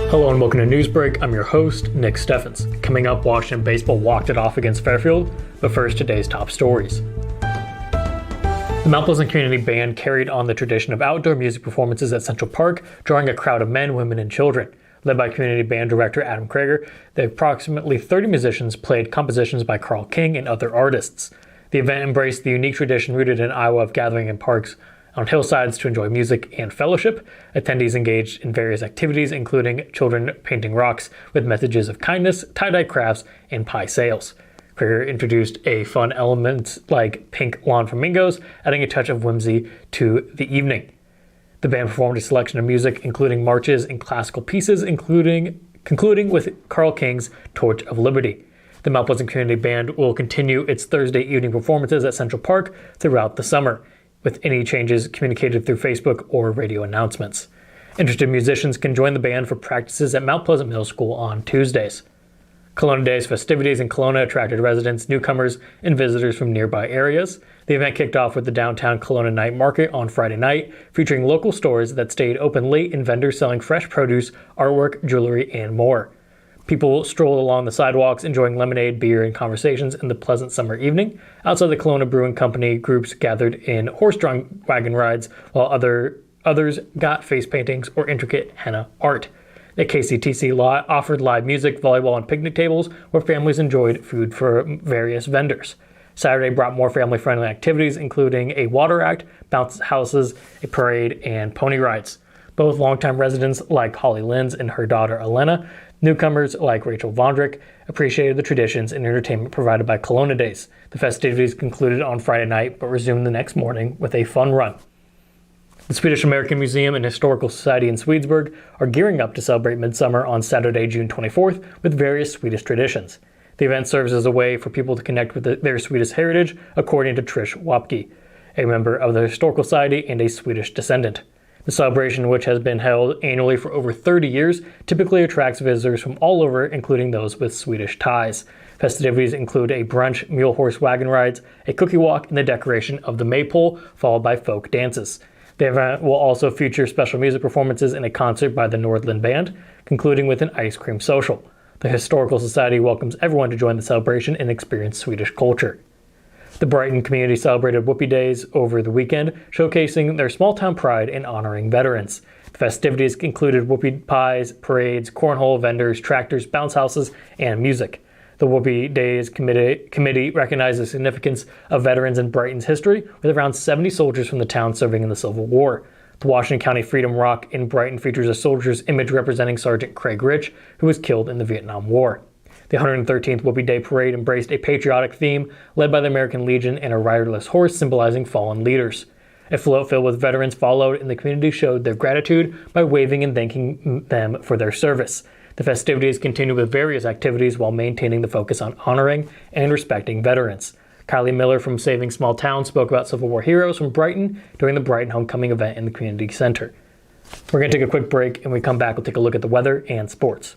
Hello and welcome to Newsbreak. I'm your host, Nick Steffens. Coming up, Washington baseball walked it off against Fairfield, but first, today's top stories. The Mount Pleasant Community Band carried on the tradition of outdoor music performances at Central Park, drawing a crowd of men, women, and children. Led by Community Band Director Adam Krager, the approximately 30 musicians played compositions by Carl King and other artists. The event embraced the unique tradition rooted in Iowa of gathering in parks on hillsides to enjoy music and fellowship. Attendees engaged in various activities, including children painting rocks with messages of kindness, tie-dye crafts, and pie sales. Krager introduced a fun element like pink lawn flamingos, adding a touch of whimsy to the evening. The band performed a selection of music, including marches and classical pieces, concluding with Carl King's Torch of Liberty. The Mount Pleasant Community Band will continue its Thursday evening performances at Central Park throughout the summer, with any changes communicated through Facebook or radio announcements. Interested musicians can join the band for practices at Mount Pleasant Middle School on Tuesdays. Kelowna Day's festivities in Kelowna attracted residents, newcomers, and visitors from nearby areas. The event kicked off with the downtown Kelowna Night Market on Friday night, featuring local stores that stayed open late and vendors selling fresh produce, artwork, jewelry, and more. People strolled along the sidewalks, enjoying lemonade, beer, and conversations in the pleasant summer evening. Outside the Kelowna Brewing Company, groups gathered in horse-drawn wagon rides, while others got face paintings or intricate henna art. The KCTC lot offered live music, volleyball, and picnic tables, where families enjoyed food from various vendors. Saturday brought more family-friendly activities, including a water act, bounce houses, a parade, and pony rides. Both longtime residents like Holly Linz and her daughter Elena, newcomers like Rachel Vondrick, appreciated the traditions and entertainment provided by Kelowna Days. The festivities concluded on Friday night, but resumed the next morning with a fun run. The Swedish American Museum and Historical Society in Swedesburg are gearing up to celebrate Midsummer on Saturday, June 24th, with various Swedish traditions. The event serves as a way for people to connect with their Swedish heritage, according to Trish Wapke, a member of the Historical Society and a Swedish descendant. The celebration, which has been held annually for over 30 years, typically attracts visitors from all over, including those with Swedish ties. Festivities include a brunch, mule horse wagon rides, a cookie walk, and the decoration of the maypole, followed by folk dances. The event will also feature special music performances and a concert by the Nordland Band, concluding with an ice cream social. The Historical Society welcomes everyone to join the celebration and experience Swedish culture. The Brighton community celebrated Whoopie Days over the weekend, showcasing their small-town pride and honoring veterans. The festivities included whoopie pies, parades, cornhole vendors, tractors, bounce houses, and music. The Whoopie Days committee recognized the significance of veterans in Brighton's history, with around 70 soldiers from the town serving in the Civil War. The Washington County Freedom Rock in Brighton features a soldier's image representing Sergeant Craig Rich, who was killed in the Vietnam War. The 113th Whoopie Day Parade embraced a patriotic theme led by the American Legion and a riderless horse symbolizing fallen leaders. A float filled with veterans followed, and the community showed their gratitude by waving and thanking them for their service. The festivities continue with various activities while maintaining the focus on honoring and respecting veterans. Kylie Miller from Saving Small Towns spoke about Civil War heroes from Brighton during the Brighton Homecoming event in the community center. We're going to take a quick break, and when we come back, we'll take a look at the weather and sports.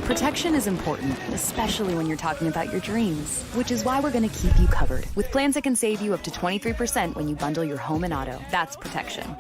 Protection is important, especially when you're talking about your dreams, which is why we're going to keep you covered with plans that can save you up to 23% when you bundle your home and auto. That's protection.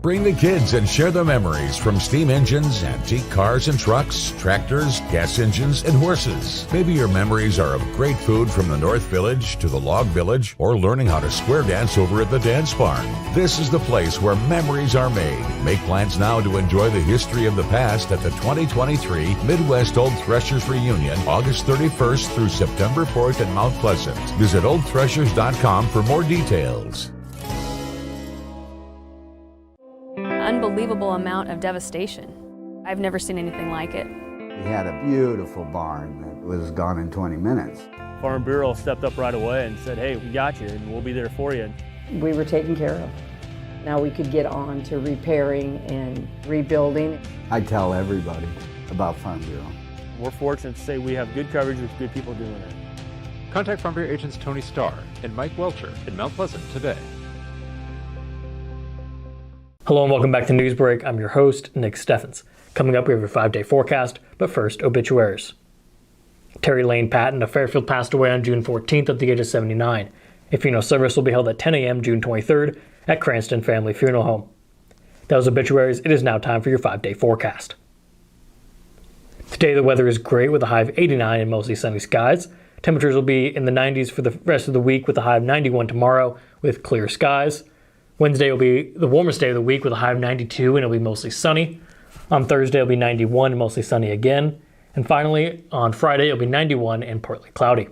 Bring the kids and share the memories from steam engines, antique cars and trucks, tractors, gas engines, and horses. Maybe your memories are of great food from the North Village to the Log Village, or learning how to square dance over at the Dance Barn. This is the place where memories are made. Make plans now to enjoy the history of the past at the 2023 Midwest Old Threshers Reunion, August 31st through September 4th in Mount Pleasant. Visit oldthreshers.com for more details. Unbelievable amount of devastation. I've never seen anything like it. We had a beautiful barn that was gone in 20 minutes. Farm Bureau stepped up right away and said, hey, we got you and we'll be there for you. We were taken care of. Now we could get on to repairing and rebuilding. I tell everybody about Farm Bureau. We're fortunate to say we have good coverage with good people doing it. Contact Farm Bureau agents Tony Starr and Mike Welcher in Mount Pleasant today. Hello and welcome back to Newsbreak. I'm your host, Nick Steffens. Coming up, we have your 5-day forecast, but first, obituaries. Terry Lane Patton of Fairfield passed away on June 14th at the age of 79. A funeral service will be held at 10 a.m. June 23rd at Cranston Family Funeral Home. That was obituaries. It is now time for your 5-day forecast. Today, the weather is great with a high of 89 and mostly sunny skies. Temperatures will be in the 90s for the rest of the week with a high of 91 tomorrow with clear skies. Wednesday will be the warmest day of the week with a high of 92 and it'll be mostly sunny. On Thursday, it'll be 91 and mostly sunny again. And finally, on Friday, it'll be 91 and partly cloudy.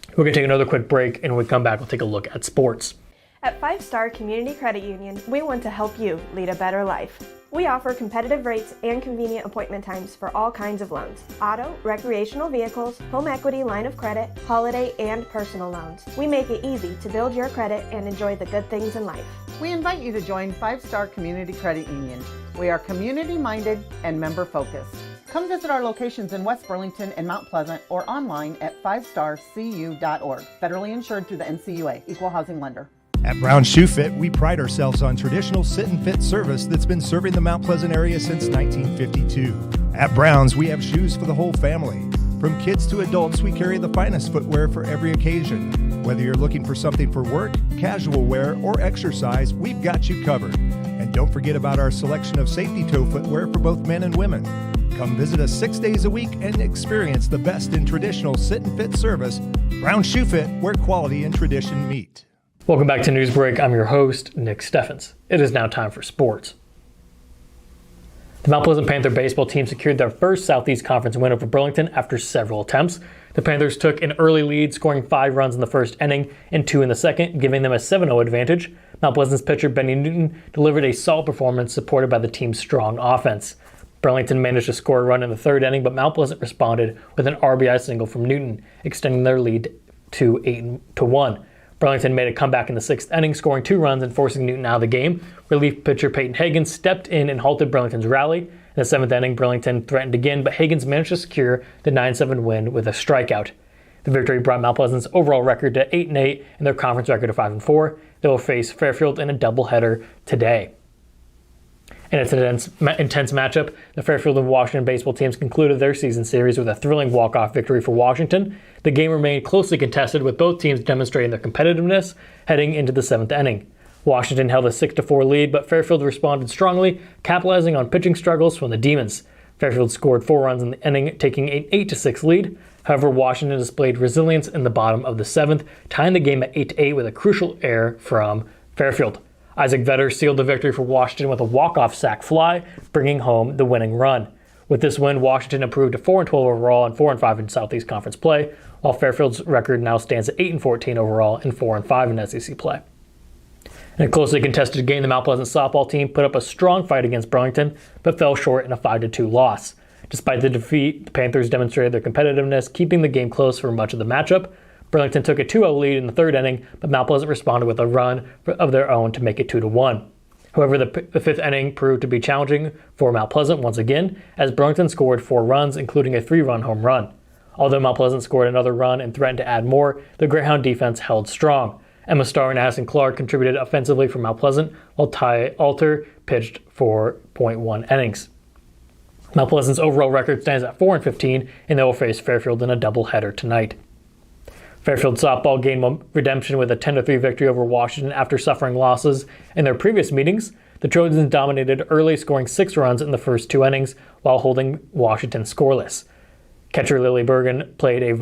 We're going to take another quick break, and when we come back, we'll take a look at sports. At 5 Star Community Credit Union, we want to help you lead a better life. We offer competitive rates and convenient appointment times for all kinds of loans: auto, recreational vehicles, home equity, line of credit, holiday, and personal loans. We make it easy to build your credit and enjoy the good things in life. We invite you to join 5 Star Community Credit Union. We are community-minded and member-focused. Come visit our locations in West Burlington and Mount Pleasant or online at 5starcu.org. Federally insured through the NCUA, Equal Housing Lender. At Brown Shoe Fit, we pride ourselves on traditional sit and fit service that's been serving the Mount Pleasant area since 1952. At Brown's, we have shoes for the whole family. From kids to adults, we carry the finest footwear for every occasion. Whether you're looking for something for work, casual wear, or exercise, we've got you covered. And don't forget about our selection of safety toe footwear for both men and women. Come visit us 6 days a week and experience the best in traditional sit and fit service. Brown Shoe Fit, where quality and tradition meet. Welcome back to Newsbreak. I'm your host, Nick Steffens. It is now time for sports. The Mount Pleasant Panther baseball team secured their first Southeast Conference win over Burlington after several attempts. The Panthers took an early lead, scoring 5 runs in the first inning and 2 in the second, giving them a 7-0 advantage. Mount Pleasant's pitcher Benny Newton delivered a solid performance supported by the team's strong offense. Burlington managed to score a run in the third inning, but Mount Pleasant responded with an RBI single from Newton, extending their lead to 8-1. Burlington made a comeback in the 6th inning, scoring 2 runs and forcing Newton out of the game. Relief pitcher Peyton Hagens stepped in and halted Burlington's rally. In the 7th inning, Burlington threatened again, but Hagens managed to secure the 9-7 win with a strikeout. The victory brought Mount Pleasant's overall record to 8-8 and their conference record to 5-4. They will face Fairfield in a doubleheader today. In its intense matchup, the Fairfield and Washington baseball teams concluded their season series with a thrilling walk-off victory for Washington. The game remained closely contested, with both teams demonstrating their competitiveness heading into the 7th inning. Washington held a 6-4 lead, but Fairfield responded strongly, capitalizing on pitching struggles from the Demons. Fairfield scored 4 runs in the inning, taking an 8-6 lead. However, Washington displayed resilience in the bottom of the 7th, tying the game at 8-8 with a crucial error from Fairfield. Isaac Vetter sealed the victory for Washington with a walk-off sac fly, bringing home the winning run. With this win, Washington improved to 4-12 overall and 4-5 in Southeast Conference play, while Fairfield's record now stands at 8-14 overall and 4-5 in SEC play. In a closely contested game, the Mount Pleasant softball team put up a strong fight against Burlington, but fell short in a 5-2 loss. Despite the defeat, the Panthers demonstrated their competitiveness, keeping the game close for much of the matchup. Burlington took a 2-0 lead in the 3rd inning, but Mount Pleasant responded with a run of their own to make it 2-1. However, the 5th inning proved to be challenging for Mount Pleasant once again, as Burlington scored 4 runs, including a 3-run home run. Although Mount Pleasant scored another run and threatened to add more, the Greyhound defense held strong. Emma Starr and Addison Clark contributed offensively for Mount Pleasant, while Ty Alter pitched for 0.1 innings. Mount Pleasant's overall record stands at 4-15, and they will face Fairfield in a doubleheader tonight. Fairfield softball gained redemption with a 10-3 victory over Washington after suffering losses in their previous meetings. The Trojans dominated early, scoring 6 runs in the first 2 innings while holding Washington scoreless. Catcher Lily Bergen played a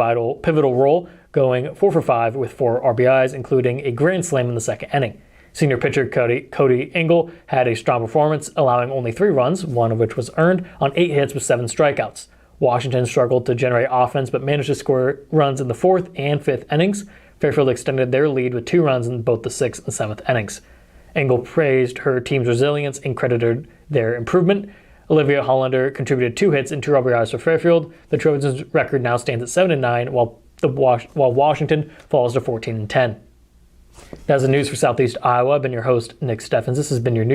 pivotal role, going 4 for 5 with 4 RBIs, including a grand slam in the 2nd inning. Senior pitcher Cody Engel had a strong performance, allowing only 3 runs, one of which was earned, on 8 hits with 7 strikeouts. Washington struggled to generate offense but managed to score runs in the 4th and 5th innings. Fairfield extended their lead with 2 runs in both the 6th and 7th innings. Engel praised her team's resilience and credited their improvement. Olivia Hollander contributed 2 hits and 2 RBIs for Fairfield. The Trojans' record now stands at 7-9, while Washington falls to 14-10. That's the news for Southeast Iowa. I've been your host, Nick Steffens. This has been your news.